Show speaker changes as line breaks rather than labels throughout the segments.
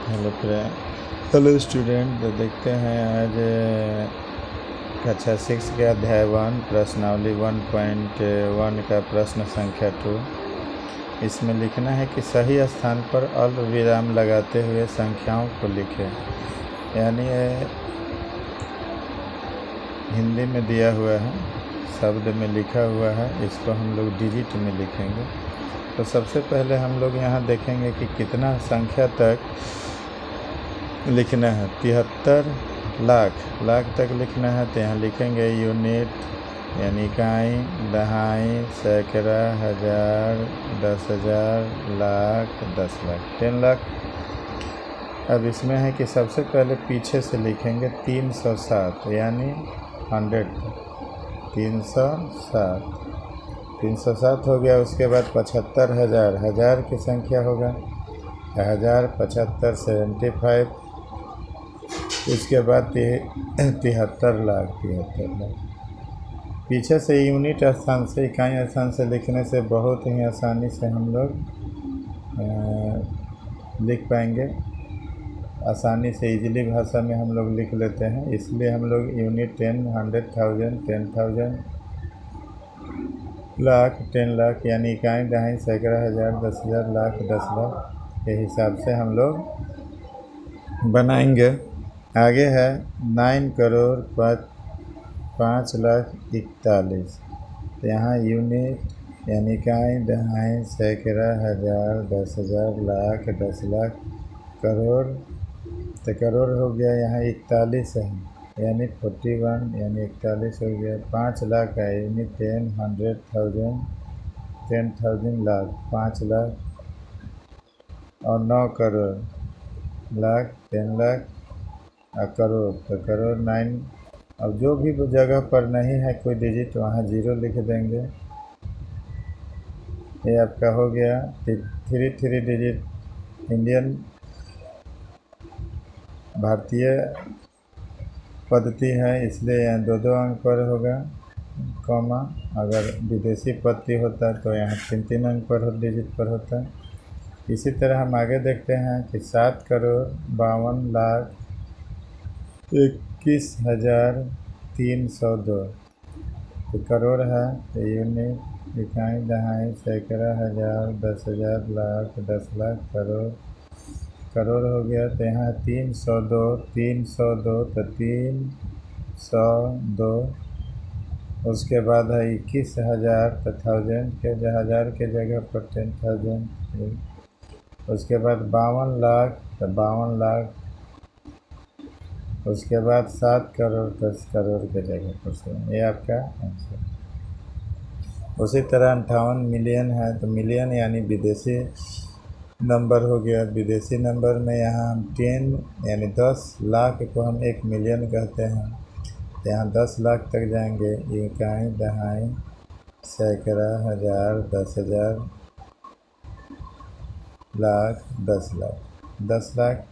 Hello student, तो देखते हैं आज कक्षा 6 के अध्याय 1 प्रश्नावली 1.1 का प्रश्न संख्या 2। इसमें लिखना है कि सही स्थान पर अल्प विराम लगाते हुए संख्याओं को लिखें। यानी हिंदी में दिया हुआ है, शब्द में लिखा हुआ है, इसको हम लोग डिजिट में लिखेंगे। तो सबसे पहले हम लोग यहाँ देखेंगे कि कितना संख्या तक लिखना है। 73 लाख तक लिखना है, तो यहाँ लिखेंगे यूनिट यानी इकाई, दहाई, सैकड़ा, हज़ार, 10,000, लाख, 10 लाख, 10 लाख। अब इसमें है कि सबसे पहले पीछे से लिखेंगे 307 यानी 100, 307 हो गया। उसके बाद 75,000, हज़ार की संख्या होगा 1000, 75, 75। उसके बाद 73 लाख। पीछे से यूनिट स्थान से, इकाई स्थान से लिखने से बहुत ही आसानी से हम लोग लिख पाएंगे। आसानी से इजीली भाषा में हम लोग लिख लेते हैं, इसलिए हम लोग यूनिट 10, 100,000, 10,000, लाख, 10 लाख यानी इकाई, दहाई, सैकड़ा, हज़ार, 10,000, लाख, 10 लाख के हिसाब से हम लोग बनाएंगे। आगे है 9 करोड़ 5,41,000। तो यहाँ यूनिट यानी इकाई, दहाई, सैकड़ा, हज़ार, 10,000, लाख, 10 लाख, करोड़। तो करोड़ हो गया यहाँ 41 है यानी 41 यानी 41 हो गया। 5 लाख है यूनिट 10, 100,000, 10,000, लाख, 5 लाख। और 9 करोड़, लाख, 10 लाख, और करोड़, तो करोड़ 9। अब जो भी जगह पर नहीं है कोई डिजिट, वहाँ 0 लिख देंगे। ये आपका हो गया 3 डिजिट इंडियन भारतीय पद्धति है, इसलिए यहाँ 2 अंक पर होगा कॉमा। अगर विदेशी पद्धति होता तो यहाँ 3 अंक पर डिजिट पर होता। इसी तरह हम आगे देखते हैं कि 7 करोड़ 52 लाख 21,302। तो करोड़ है, तो यूनिट, इकाई, दहाई, सैकड़ा, हज़ार, 10,000, लाख, 10 लाख, करोड़ हो गया। तो यहाँ 302, तो 302। उसके बाद है 21,000, तो 1000 के हज़ार के जगह पर 10,000। उसके बाद 52 लाख, तो 52 लाख। उसके बाद 7 करोड़, 10 करोड़ के जगह पर से, ये आपका आंसर। उसी तरह 58 मिलियन है, तो मिलियन यानी विदेशी नंबर हो गया। विदेशी नंबर में यहाँ हम 10 यानी 10 लाख को हम 1 मिलियन कहते हैं। यहाँ 10 लाख तक जाएंगे, इकाई, दहाई, सैकड़ा, हज़ार, 10,000, लाख, 10 लाख, 10 लाख।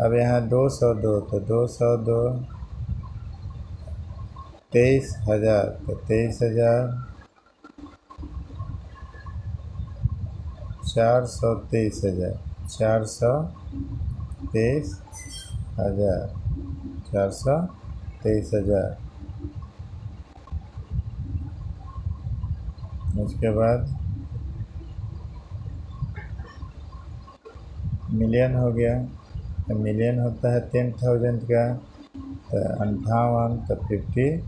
अब यहाँ 202, तो 202, 23,000, तो 23,000, 423,000, 423,000, 423,000। उसके बाद मिलियन हो गया, तो मिलियन होता है 10,000 का, तो 58, तो 50।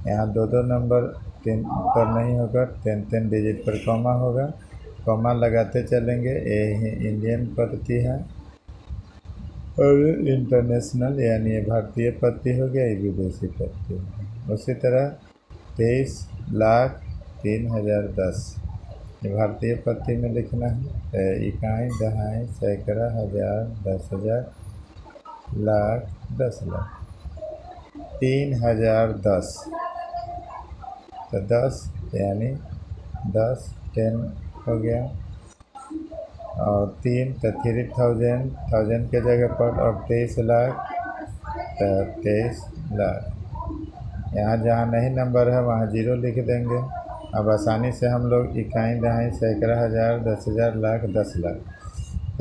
यहाँ 2 नंबर 10 पर नहीं होगा, 10 डिजिट पर कॉमा होगा, कॉमा लगाते चलेंगे। ये इंडियन पद्धति है, और इंटरनेशनल यानी ये भारतीय पद्धति हो गया, ये विदेशी पद्धति है। उसी तरह 23,03,010 ये भारतीय पद्धति में लिखना है। इकाई, दहाई, सैकड़ा, हज़ार, 10,000, लाख, 10 लाख, 3,010। तो 10 यानी 10, 10 हो गया। और 3, तो 3,000, 1000 के जगह पर। और 23 लाख, तो 23 लाख। यहाँ जहाँ नहीं नंबर है वहाँ 0 लिख देंगे। अब आसानी से हम लोग इकाई, दहाई, सैकड़ा, हज़ार, 10,000, लाख, 10 लाख,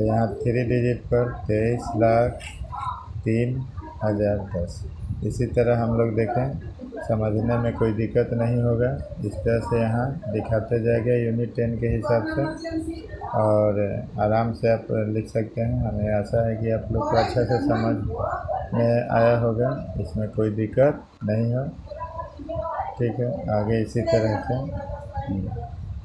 तो यहाँ 3 डिजिट पर 23,03,010। इसी तरह हम लोग देखें, समझने में कोई दिक्कत नहीं होगा। इस तरह से यहाँ दिखाते जाएगा यूनिट 10 के हिसाब से, और आराम से आप लिख सकते हैं। हमें आशा है कि आप लोग को अच्छा से समझ में आया होगा, इसमें कोई दिक्कत नहीं हो। ठीक है, आगे इसी तरह से